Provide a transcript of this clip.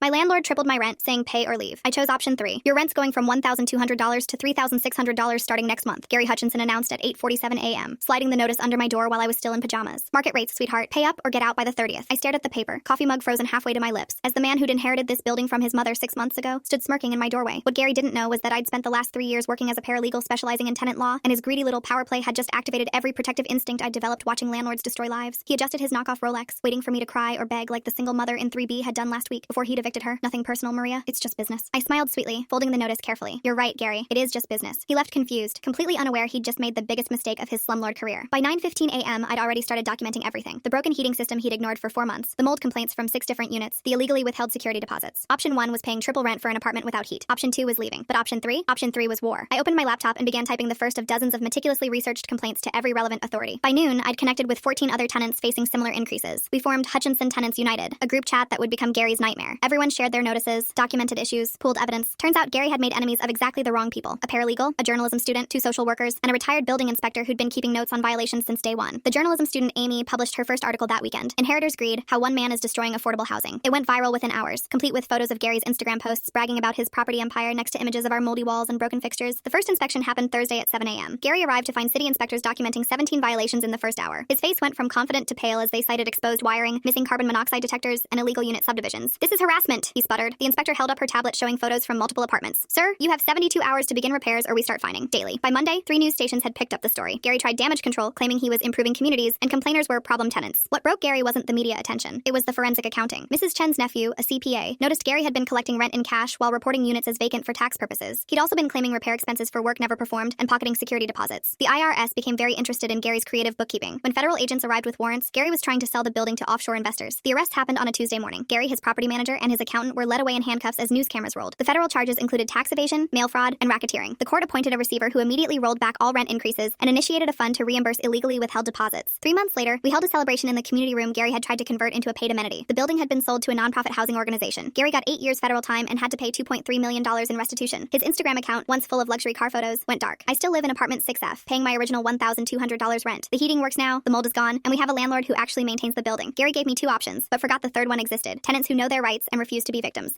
My landlord tripled my rent, saying pay or leave. I chose option 3. Your rent's going from $1,200 to $3,600 starting next month, Gary Hutchinson announced at 8:47 a.m., sliding the notice under my door while I was still in pajamas. Market rates, sweetheart. Pay up or get out by the 30th. I stared at the paper, coffee mug frozen halfway to my lips, as the man who'd inherited this building from his mother 6 months ago stood smirking in my doorway. What Gary didn't know was that I'd spent the last 3 years working as a paralegal specializing in tenant law, and his greedy little power play had just activated every protective instinct I'd developed watching landlords destroy lives. He adjusted his knockoff Rolex, waiting for me to cry or beg like the single mother in 3B had done last week before he'd evicted her. Nothing personal, Maria. It's just business. I smiled sweetly, folding the notice carefully. You're right, Gary. It is just business. He left confused, completely unaware he'd just made the biggest mistake of his slumlord career. By 9:15 a.m., I'd already started documenting everything. The broken heating system he'd ignored for 4 months, the mold complaints from 6 different units, the illegally withheld security deposits. Option 1 was paying triple rent for an apartment without heat. Option 2 was leaving. But option 3? Option 3 was war. I opened my laptop and began typing the first of dozens of meticulously researched complaints to every relevant authority. By noon, I'd connected with 14 other tenants facing similar increases. We formed Hutchinson Tenants United, a group chat that would become Gary's nightmare. Everyone shared their notices, documented issues, pooled evidence. Turns out Gary had made enemies of exactly the wrong people. A paralegal, a journalism student, 2 social workers, and a retired building inspector who'd been keeping notes on violations since day one. The journalism student Amy published her first article that weekend, Inheritors Greed, How One Man is Destroying Affordable Housing. It went viral within hours, complete with photos of Gary's Instagram posts bragging about his property empire next to images of our moldy walls and broken fixtures. The first inspection happened Thursday at 7 a.m. Gary arrived to find city inspectors documenting 17 violations in the first hour. His face went from confident to pale as they cited exposed wiring, missing carbon monoxide detectors, and illegal unit subdivisions. This is harassment, he sputtered. The inspector held up her tablet showing photos from multiple apartments. Sir, you have 72 hours to begin repairs or we start fining. Daily. By Monday, 3 news stations had picked up the story. Gary tried damage control, claiming he was improving communities, and complainers were problem tenants. What broke Gary wasn't the media attention. It was the forensic accounting. Mrs. Chen's nephew, a CPA, noticed Gary had been collecting rent in cash while reporting units as vacant for tax purposes. He'd also been claiming repair expenses for work never performed and pocketing security deposits. The IRS became very interested in Gary's creative bookkeeping. When federal agents arrived with warrants, Gary was trying to sell the building to offshore investors. The arrest happened on a Tuesday morning. Gary, his property manager, and his accountant were led away in handcuffs as news cameras rolled. The federal charges included tax evasion, mail fraud, and racketeering. The court appointed a receiver who immediately rolled back all rent increases and initiated a fund to reimburse illegally withheld deposits. 3 months later, we held a celebration in the community room Gary had tried to convert into a paid amenity. The building had been sold to a nonprofit housing organization. Gary got 8 years federal time and had to pay $2.3 million in restitution. His Instagram account, once full of luxury car photos, went dark. I still live in apartment 6F, paying my original $1,200 rent. The heating works now, the mold is gone, and we have a landlord who actually maintains the building. Gary gave me 2 options, but forgot the third one existed. Tenants who know their rights and refuse to be victims.